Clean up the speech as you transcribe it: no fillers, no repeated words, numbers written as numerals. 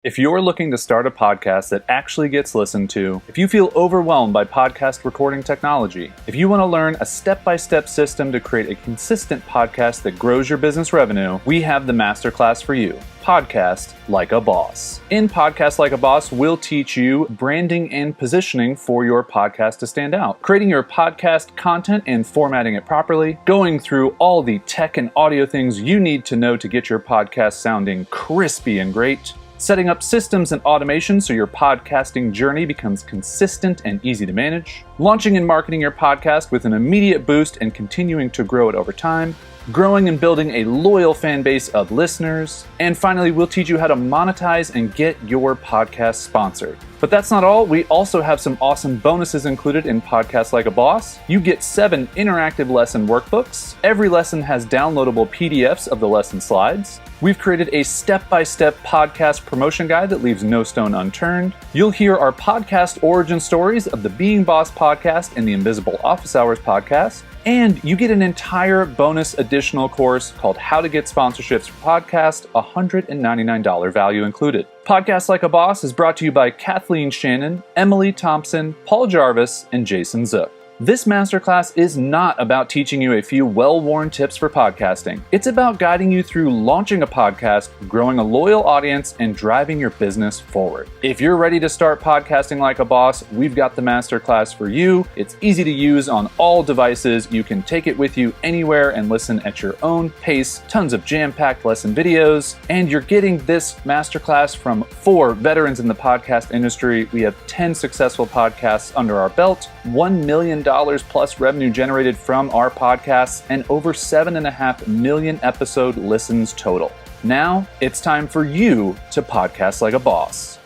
If you're looking to start a podcast that actually gets listened to, if you feel overwhelmed by podcast recording technology, if you want to learn a step-by-step system to create a consistent podcast that grows your business revenue, we have the Masterclass for you. Podcast Like a Boss. In Podcast Like a Boss, we'll teach you branding and positioning for your podcast to stand out, creating your podcast content and formatting it properly, going through all the tech and audio things you need to know to get your podcast sounding crispy and great, setting up systems and automation so your podcasting journey becomes consistent and easy to manage, launching and marketing your podcast with an immediate boost and continuing to grow it over time, growing and building a loyal fan base of listeners, and finally, we'll teach you how to monetize and get your podcast sponsored. But that's not all. We also have some awesome bonuses included in Podcast Like a Boss. You get 7 interactive lesson workbooks. Every lesson has downloadable PDFs of the lesson slides. We've created a step-by-step podcast promotion guide that leaves no stone unturned. You'll hear our podcast origin stories of the Being Boss podcast and the Invisible Office Hours podcast. And you get an entire bonus additional course called How to Get Sponsorships for Podcasts, $199 value included. Podcast Like a Boss is brought to you by Kathleen Shannon, Emily Thompson, Paul Jarvis, and Jason Zook. This masterclass is not about teaching you a few well-worn tips for podcasting. It's about guiding you through launching a podcast, growing a loyal audience, and driving your business forward. If you're ready to start podcasting like a boss, we've got the masterclass for you. It's easy to use on all devices. You can take it with you anywhere and listen at your own pace. Tons of jam-packed lesson videos. And you're getting this masterclass from 4 veterans in the podcast industry. We have 10 successful podcasts under our belt, $1 million plus revenue generated from our podcasts, and over 7.5 million episode listens total. Now, it's time for you to podcast like a boss.